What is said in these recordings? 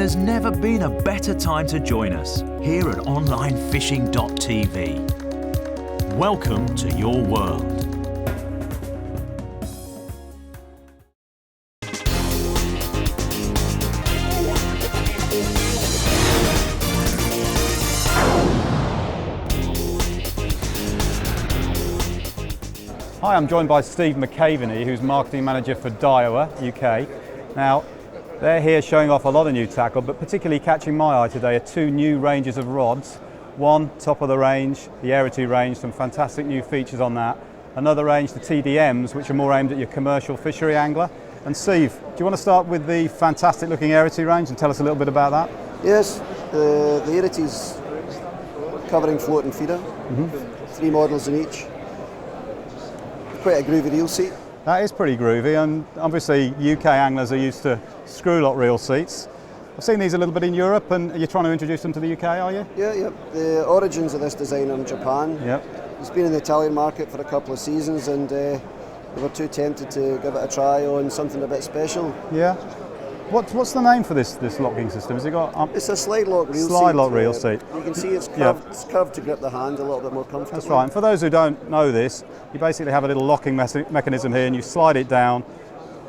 There's never been a better time to join us here at onlinefishing.tv. Welcome to your world. Hi, I'm joined by Steve McAveney, who's Marketing Manager for Daiwa, UK. Now, they're here showing off a lot of new tackle, but particularly catching my eye today are two new ranges of rods. One, top of the range, the Airity range, some fantastic new features on that. Another range, the TDMs, which are more aimed at your commercial fishery angler. And Steve, do you want to start with the fantastic looking Airity range and tell us a little bit about that? Yes, the Airity's covering float and feeder, 3 models in each. Quite a groovy reel seat. That is pretty groovy, and obviously UK anglers are used to screw lock reel seats. I've seen these a little bit in Europe, and you're trying to introduce them to the UK, are you? Yeah. The origins of this design are in Japan. Yep. It's been in the Italian market for a couple of seasons, and we were too tempted to give it a try on something a bit special. Yeah. What's the name for this locking system? Has it got? It's a slide lock reel seat. Slide lock reel seat. You can see it's curved, It's curved to grip the hand a little bit more comfortably. That's right. And for those who don't know this, you basically have a little locking mechanism here, and you slide it down.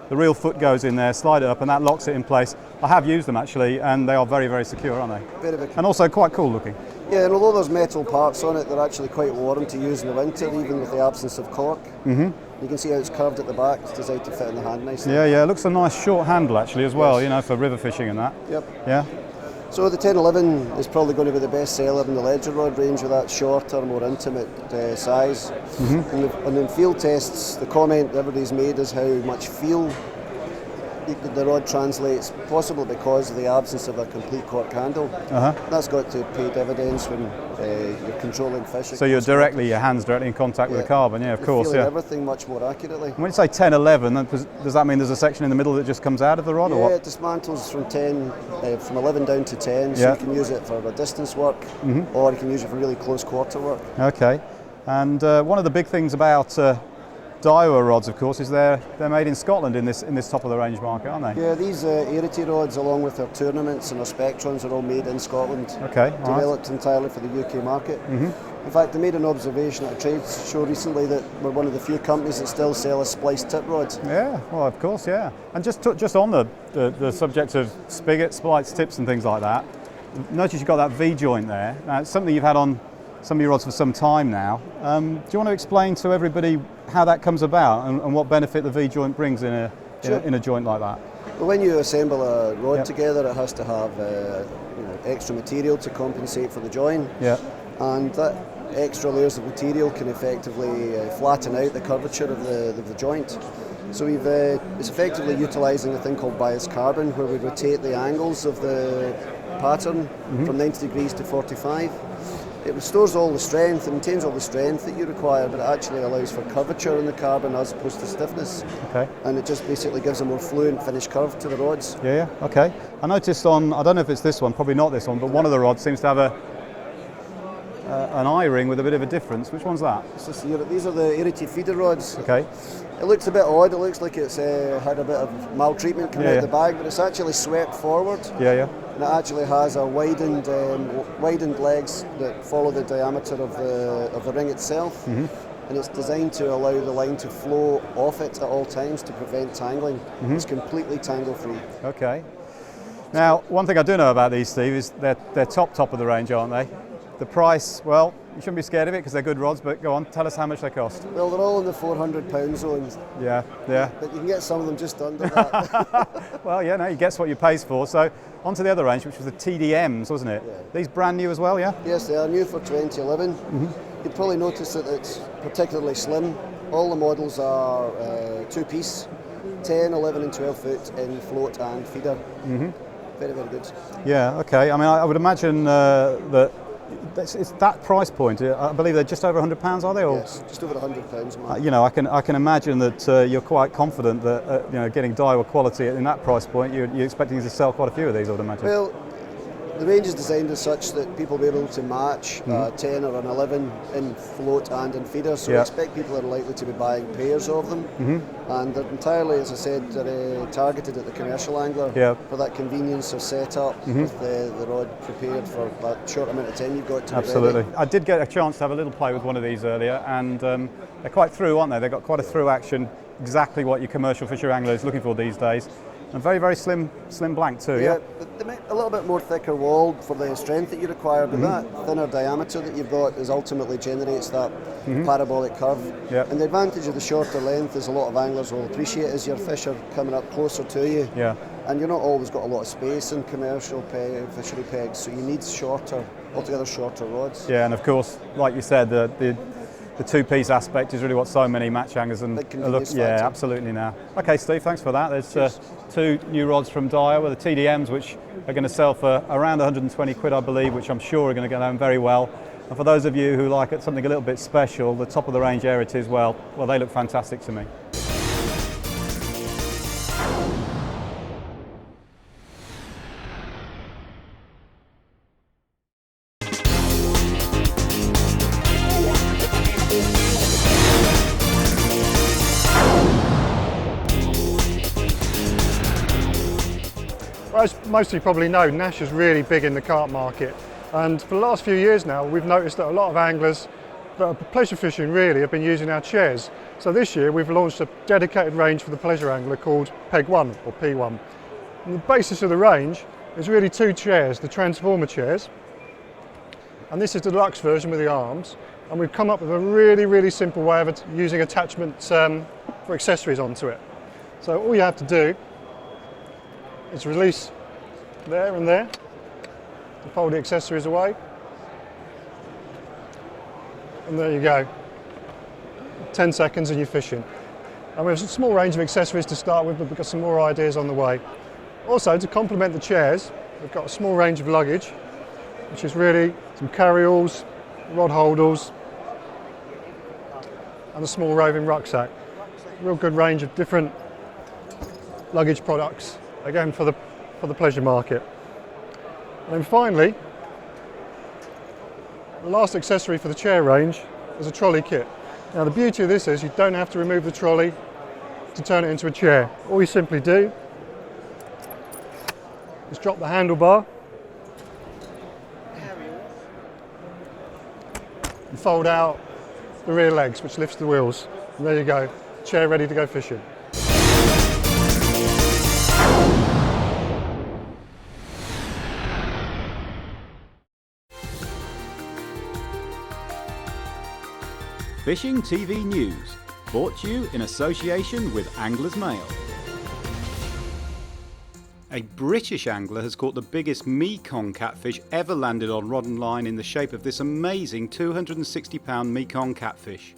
The reel foot goes in there, slide it up, and that locks it in place. I have used them actually, and they are very, very secure, aren't they? Very. And also quite cool looking. Yeah, and although there's metal parts on it, they're actually quite warm to use in the winter, even with the absence of cork. You can see how it's curved at the back. It's designed to fit in the hand nicely. Yeah. It looks a nice short handle actually as well. Yes. You know, for river fishing and that. Yep. Yeah. So the 1011 is probably going to be the best seller in the ledger rod range with that shorter, more intimate size. And in field tests, the comment everybody's made is how much feel the rod translates, possibly because of the absence of a complete cork handle. That's got to pay dividends when you're controlling fish. So your hands directly in contact with the carbon, of course. Feeling everything much more accurately. And when you say 1011, does that mean there's a section in the middle that just comes out of the rod, or what? Yeah, it dismantles from 11 down to 10, so you can use it for a distance work, or you can use it for really close quarter work. Okay, and one of the big things about Daiwa rods, of course, is they're made in Scotland in this top of the range market, aren't they? Yeah, these Airity rods, along with their tournaments and their Spectrons, are all made in Scotland. Okay, developed entirely for the UK market. In fact, they made an observation at a trade show recently that we're one of the few companies that still sell a spliced tip rod. Yeah, well, of course, yeah. And just on the subject of spigot, splites, tips, and things like that. Notice you've got that V joint there. Now, it's something you've had on some of your rods for some time now. Do you want to explain to everybody how that comes about and what benefit the V joint brings in a joint like that? Well, when you assemble a rod together, it has to have extra material to compensate for the join. Yeah. And that extra layers of material can effectively flatten out the curvature of the joint. So it's effectively utilising a thing called bias carbon, where we rotate the angles of the pattern from 90 degrees to 45. It restores all the strength and maintains all the strength that you require, but it actually allows for curvature in the carbon as opposed to stiffness. Okay. And it just basically gives a more fluent finished curve to the rods. Yeah, okay. I noticed I don't know if it's this one, probably not this one, but one of the rods seems to have an eye-ring with a bit of a difference. Which one's that? These are the Airity feeder rods. Okay. It looks a bit odd. It looks like it's had a bit of maltreatment coming out of the bag, but it's actually swept forward. Yeah. And it actually has a widened legs that follow the diameter of the ring itself. And it's designed to allow the line to flow off it at all times to prevent tangling. It's completely tangle-free. Okay. Now, one thing I do know about these, Steve, is they're top of the range, aren't they? The price, well, you shouldn't be scared of it because they're good rods, but go on, tell us how much they cost. Well, they're all in the £400 zone. Yeah. But you can get some of them just under that. Well, you guess what you pays for. So, on to the other range, which was the TDMs, wasn't it? Yeah. These brand new as well, yeah? Yes, they are new for 2011. You'll probably notice that it's particularly slim. All the models are two-piece, 10, 11 and 12 foot in float and feeder. Very, very good. Yeah, okay. I mean, I would imagine that it's that price point. I believe they're just over £100, are they? Or? Yes, just over £100. I can imagine that you're quite confident that getting Daiwa quality in that price point, you're expecting to sell quite a few of these, I would imagine. Well, The range is designed as such that people will be able to match a 10 or an 11 in float and in feeder, so we expect people are likely to be buying pairs of them, and they're entirely, as I said, they're targeted at the commercial angler for that convenience of setup with the rod prepared for that short amount of time you've got to Absolutely. be ready. I did get a chance to have a little play with one of these earlier, and they're quite through, aren't they? They've got quite a through action, exactly what your commercial fisher angler is looking for these days. And very, very slim blank too, They make a little bit more thicker wall for the strength that you require, but that thinner diameter that you've got is ultimately generates that parabolic curve. And the advantage of the shorter length, as a lot of anglers will appreciate, is your fish are coming up closer to you. And you're not always got a lot of space in commercial fishery pegs, so you need altogether shorter rods. Yeah, and of course, like you said, the two-piece aspect is really what so many match anglers and look. Yeah, absolutely. Now, okay, Steve, thanks for that. There's two new rods from Daiwa, the TDMs, which are going to sell for around 120 quid, I believe, which I'm sure are going to go down very well. And for those of you who like it, something a little bit special, the top of the range Erities, well, they look fantastic to me. Well, as most of you probably know, Nash is really big in the carp market, and for the last few years now we've noticed that a lot of anglers that are pleasure fishing really have been using our chairs. So this year we've launched a dedicated range for the pleasure angler called Peg 1 or P1. And the basis of the range is really two chairs, the transformer chairs, and this is the deluxe version with the arms, and we've come up with a really simple way of using attachments for accessories onto it. So all you have to do is release there and there, and fold the accessories away, and there you go. 10 seconds and you're fishing. And we have a small range of accessories to start with, but we've got some more ideas on the way. Also, to complement the chairs, we've got a small range of luggage, which is really some carry-alls, rod holders, and a small roving rucksack. Real good range of different luggage products, again for the pleasure market. And then finally, the last accessory for the chair range is a trolley kit. Now the beauty of this is you don't have to remove the trolley to turn it into a chair. All you simply do is drop the handlebar and fold out the rear legs, which lifts the wheels. And there you go, chair ready to go fishing. Fishing TV News, brought to you in association with Anglers Mail. A British angler has caught the biggest Mekong catfish ever landed on rod and line in the shape of this amazing 260-pound Mekong catfish.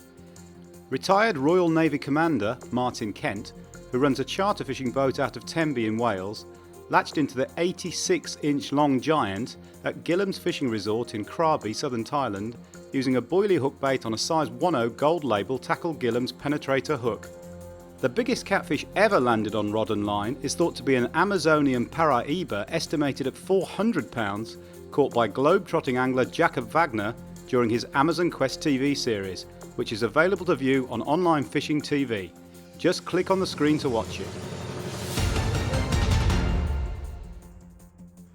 Retired Royal Navy Commander Martin Kent, who runs a charter fishing boat out of Tenby in Wales, latched into the 86-inch long giant at Gillam's Fishing Resort in Krabi, southern Thailand, using a boilie hook bait on a size 1/0 gold label Tackle Gillam's penetrator hook. The biggest catfish ever landed on rod and line is thought to be an Amazonian Paraiba estimated at 400 pounds, caught by globe-trotting angler Jacob Wagner during his Amazon Quest TV series, which is available to view on online fishing TV. Just click on the screen to watch it.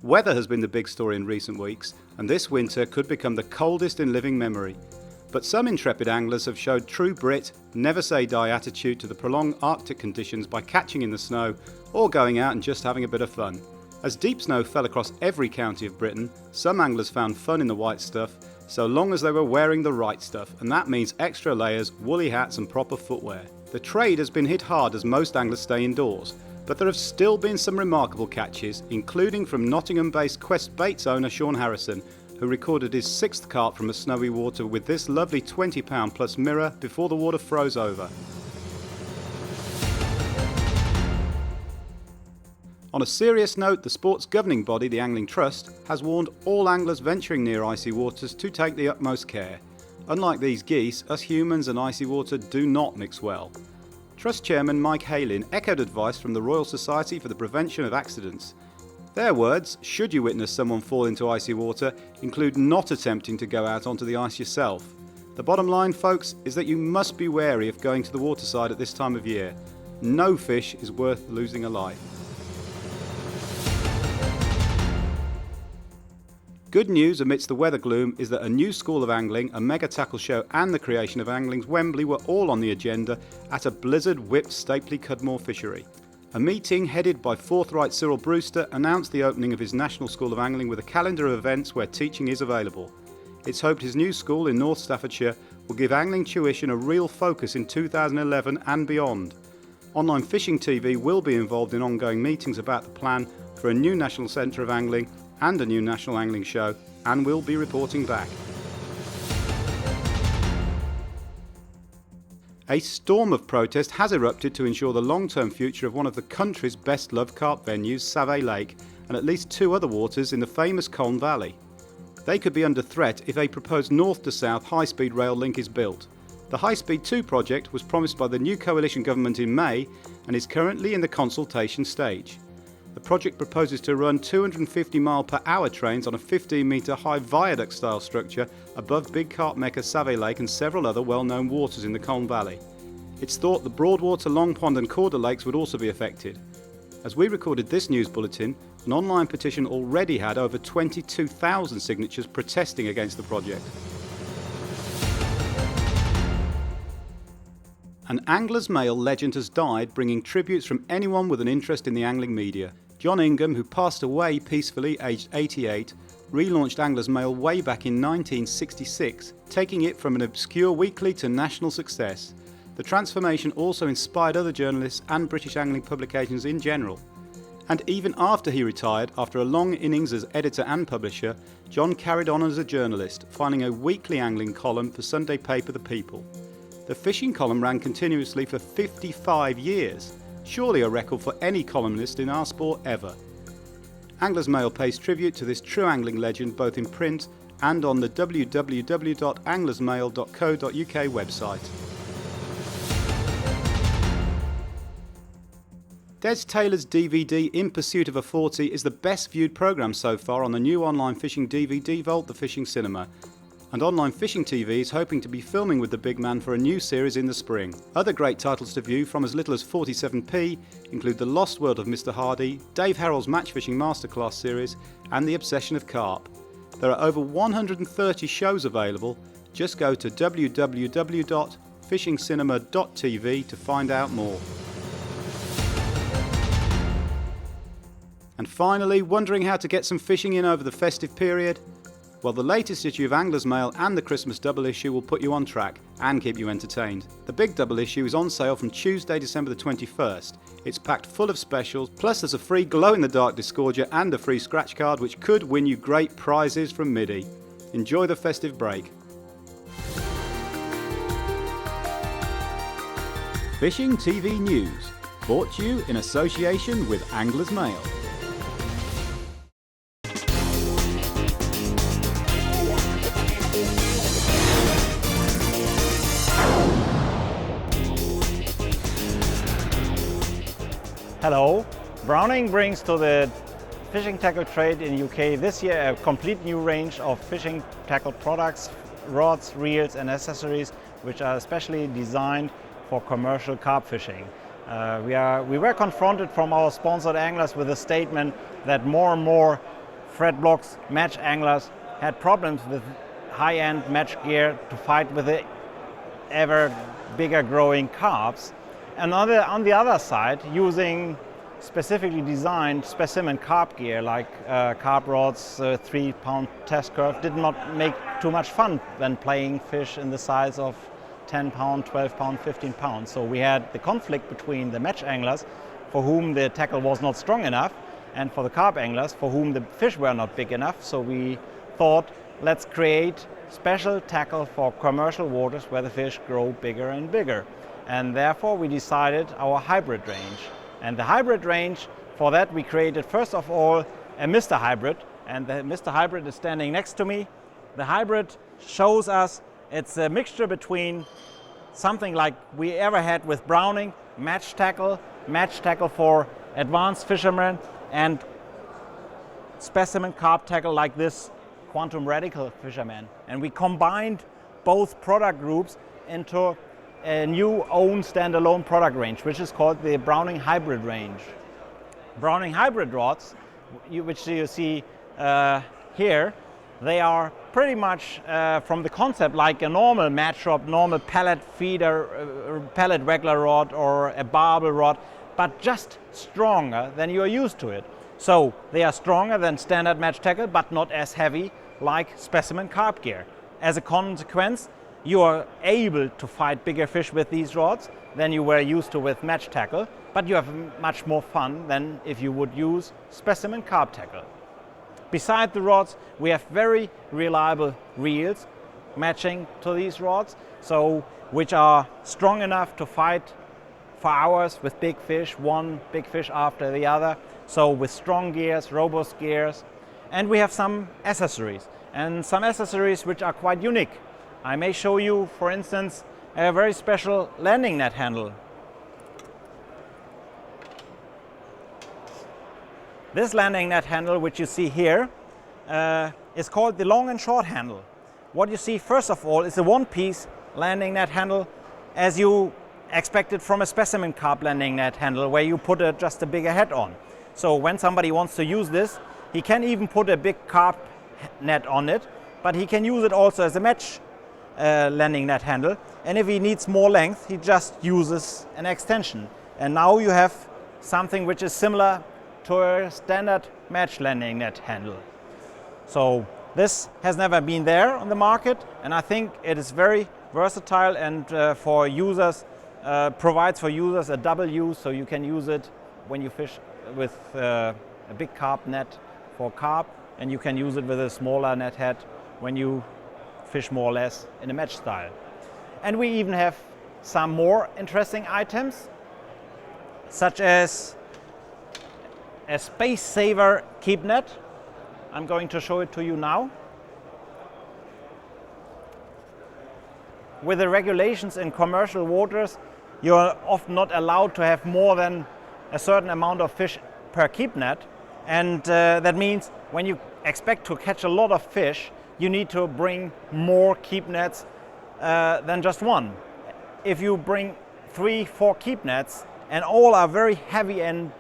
Weather has been the big story in recent weeks, and this winter could become the coldest in living memory. But some intrepid anglers have showed true Brit, never say die attitude to the prolonged Arctic conditions by catching in the snow or going out and just having a bit of fun. As deep snow fell across every county of Britain, some anglers found fun in the white stuff, so long as they were wearing the right stuff, and that means extra layers, woolly hats and proper footwear. The trade has been hit hard as most anglers stay indoors, but there have still been some remarkable catches, including from Nottingham-based Quest Baits owner Sean Harrison, who recorded his 6th carp from a snowy water with this lovely 20-pound plus mirror before the water froze over. On a serious note, the sport's governing body, the Angling Trust, has warned all anglers venturing near icy waters to take the utmost care. Unlike these geese, us humans and icy water do not mix well. Trust Chairman Mike Halin echoed advice from the Royal Society for the Prevention of Accidents. Their words, should you witness someone fall into icy water, include not attempting to go out onto the ice yourself. The bottom line, folks, is that you must be wary of going to the waterside at this time of year. No fish is worth losing a life. Good news amidst the weather gloom is that a new school of angling, a mega tackle show and the creation of Angling's Wembley were all on the agenda at a blizzard-whipped Stapley Cudmore fishery. A meeting headed by forthright Cyril Brewster announced the opening of his National School of Angling with a calendar of events where teaching is available. It's hoped his new school in North Staffordshire will give angling tuition a real focus in 2011 and beyond. Online Fishing TV will be involved in ongoing meetings about the plan for a new National Centre of Angling and a new National Angling Show, and will be reporting back. A storm of protest has erupted to ensure the long-term future of one of the country's best-loved carp venues, Savay Lake, and at least two other waters in the famous Colne Valley. They could be under threat if a proposed north-to-south high-speed rail link is built. The High Speed 2 project was promised by the new coalition government in May and is currently in the consultation stage. The project proposes to run 250 mph trains on a 15-metre high viaduct-style structure above big carp mecca Savay Lake and several other well-known waters in the Colne Valley. It's thought the Broadwater, Long Pond and Corder lakes would also be affected. As we recorded this news bulletin, an online petition already had over 22,000 signatures protesting against the project. An Angler's Mail legend has died, bringing tributes from anyone with an interest in the angling media. John Ingham, who passed away peacefully aged 88, relaunched Angler's Mail way back in 1966, taking it from an obscure weekly to national success. The transformation also inspired other journalists and British angling publications in general. And even after he retired, after a long innings as editor and publisher, John carried on as a journalist, filing a weekly angling column for Sunday paper The People. The fishing column ran continuously for 55 years, surely a record for any columnist in our sport ever. Angler's Mail pays tribute to this true angling legend both in print and on the www.anglersmail.co.uk website. Des Taylor's DVD In Pursuit of a 40 is the best viewed programme so far on the new online fishing DVD vault, The Fishing Cinema. And Online Fishing TV is hoping to be filming with the big man for a new series in the spring. Other great titles to view from as little as 47p include The Lost World of Mr. Hardy, Dave Harrell's Match Fishing Masterclass series, and The Obsession of Carp. There are over 130 shows available. Just go to www.fishingcinema.tv to find out more. And finally, wondering how to get some fishing in over the festive period? Well, the latest issue of Angler's Mail and the Christmas double issue will put you on track and keep you entertained. The big double issue is on sale from Tuesday, December the 21st. It's packed full of specials, plus there's a free glow-in-the-dark disgorger and a free scratch card which could win you great prizes from MIDI. Enjoy the festive break. Fishing TV News, brought to you in association with Angler's Mail. Hello. Browning brings to the fishing tackle trade in UK this year a complete new range of fishing tackle products, rods, reels and accessories which are especially designed for commercial carp fishing. We were confronted from our sponsored anglers with a statement that more and more Fred Block's match anglers had problems with high-end match gear to fight with the ever bigger growing carps. And on the other side, using specifically designed specimen carp gear like carp rods, 3-pound test curve did not make too much fun when playing fish in the size of 10 pound, 12 pound, 15 pounds. So we had the conflict between the match anglers for whom the tackle was not strong enough and for the carp anglers for whom the fish were not big enough. So we thought, let's create special tackle for commercial waters where the fish grow bigger and bigger. And therefore we decided our hybrid range. And the hybrid range, for that we created first of all a Mr. Hybrid, and the Mr. Hybrid is standing next to me. The hybrid shows us it's a mixture between something like we ever had with Browning, match tackle for advanced fishermen, and specimen carp tackle like this Quantum Radical fisherman. And we combined both product groups into a new own standalone product range, which is called the Browning Hybrid range. Browning Hybrid rods, which you see here, they are pretty much from the concept like a normal match rod, normal pellet feeder, pellet regular rod or a barbel rod, but just stronger than you are used to it. So they are stronger than standard match tackle, but not as heavy like specimen carp gear. As a consequence, you are able to fight bigger fish with these rods than you were used to with match tackle, but you have much more fun than if you would use specimen carp tackle. Beside the rods, we have very reliable reels matching to these rods, so which are strong enough to fight for hours with big fish, one big fish after the other. So with strong gears, robust gears, and we have some accessories which are quite unique. I may show you, for instance, a very special landing net handle. This landing net handle, which you see here, is called the long and short handle. What you see first of all is a one-piece landing net handle as you expected from a specimen carp landing net handle, where you put just a bigger head on. So when somebody wants to use this, he can even put a big carp net on it, but he can use it also as a match landing net handle. And if he needs more length, he just uses an extension. And now you have something which is similar to a standard match landing net handle. So this has never been there on the market, and I think it is very versatile and for users, provides for users a double use, so you can use it when you fish with a big carp net for carp, and you can use it with a smaller net head when you fish more or less in a match style. And we even have some more interesting items, such as a space saver keep net. I'm going to show it to you now. With the regulations in commercial waters, you are often not allowed to have more than a certain amount of fish per keep net, and that means when you expect to catch a lot of fish, you need to bring more keep nets than just one. If you bring 3-4 keep nets and all are very heavy and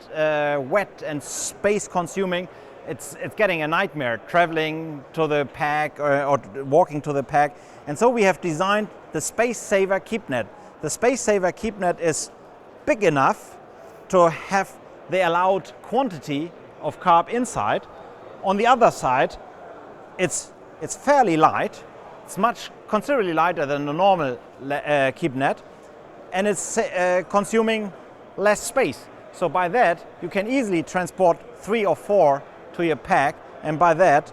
wet and space consuming, it's getting a nightmare traveling to the pack or walking to the pack. And so we have designed the Space Saver Keep Net. The Space Saver Keep Net is big enough to have the allowed quantity of carp inside. On the other side, it's fairly light. It's considerably lighter than the normal keep net, and it's consuming less space. So by that, you can easily transport 3 or 4 to your pack, and by that,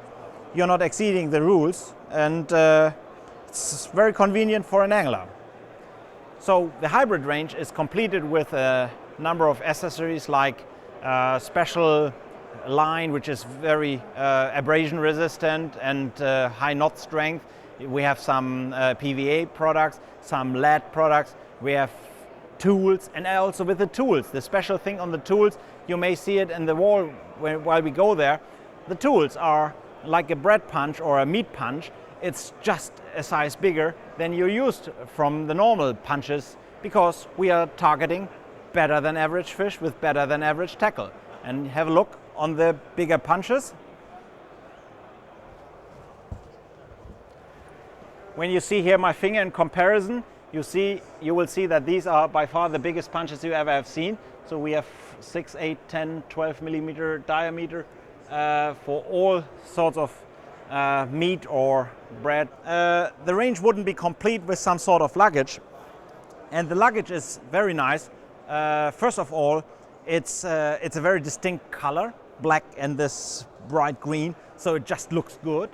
you're not exceeding the rules, and it's very convenient for an angler. So the hybrid range is completed with a number of accessories like special line which is very abrasion resistant and high knot strength. We have some PVA products, some lead products. We have tools, and also with the tools, the special thing on the tools, you may see it in the wall while we go there. The tools are like a bread punch or a meat punch. It's just a size bigger than you're used from the normal punches, because we are targeting better than average fish with better than average tackle. And have a look on the bigger punches. When you see here my finger in comparison, you will see that these are by far the biggest punches you ever have seen. So we have 6, 8, 10, 12 millimeter diameter for all sorts of meat or bread. The range wouldn't be complete with some sort of luggage, and the luggage is very nice. First of all, it's a very distinct color, black and this bright green, so it just looks good.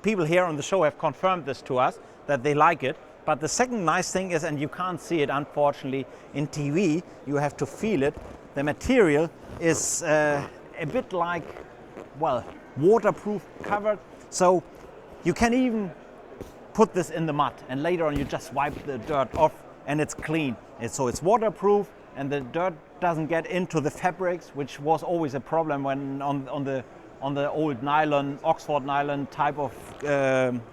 People here on the show have confirmed this to us, that they like it. But the second nice thing is, and you can't see it unfortunately in TV, you have to feel it, the material is a bit like, well, waterproof covered, so you can even put this in the mud and later on you just wipe the dirt off and it's clean. So it's waterproof, and the dirt doesn't get into the fabrics, which was always a problem when on the old nylon, Oxford nylon type of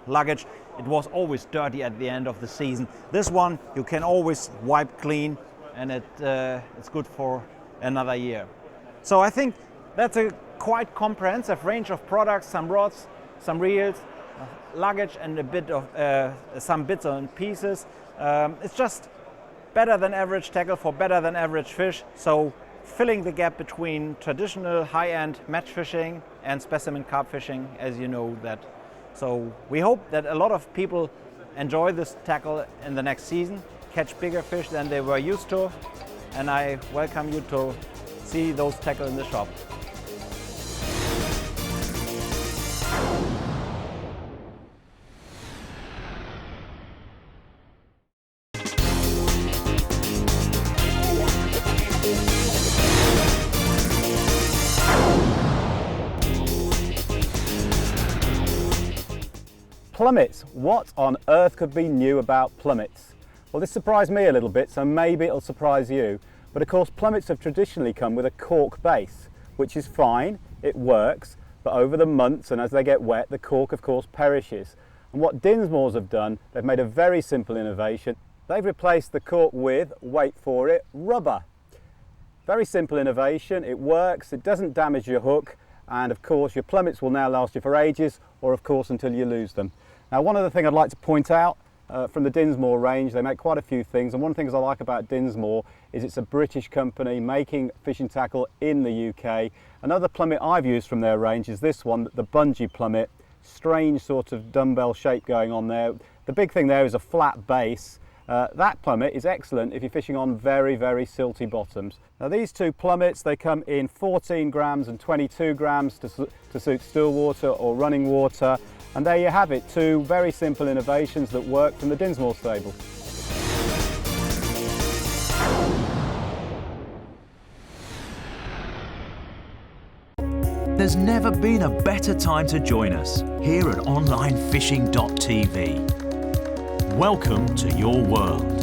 luggage. It was always dirty at the end of the season. This one you can always wipe clean, and it's good for another year. So I think that's a quite comprehensive range of products, some rods, some reels, luggage, and a bit of some bits and pieces. It's just better than average tackle for better than average fish. So filling the gap between traditional high-end match fishing and specimen carp fishing, as you know that. So we hope that a lot of people enjoy this tackle in the next season, catch bigger fish than they were used to, and I welcome you to see those tackle in the shop. Plummets. What on earth could be new about plummets? Well, this surprised me a little bit, so maybe it'll surprise you. But of course, plummets have traditionally come with a cork base, which is fine, it works, but over the months and as they get wet, the cork of course perishes. And what Dinsmores have done, they've made a very simple innovation. They've replaced the cork with, wait for it, rubber. Very simple innovation, it works, it doesn't damage your hook, and of course your plummets will now last you for ages, or of course until you lose them. Now, one other thing I'd like to point out from the Dinsmore range, they make quite a few things, and one of the things I like about Dinsmore is it's a British company making fishing tackle in the UK. Another plummet I've used from their range is this one, the bungee plummet. Strange sort of dumbbell shape going on there. The big thing there is a flat base. That plummet is excellent if you're fishing on very, very silty bottoms. Now these two plummets, they come in 14 grams and 22 grams to suit still water or running water. And there you have it, two very simple innovations that work from the Dinsmore stable. There's never been a better time to join us here at onlinefishing.tv. Welcome to your world.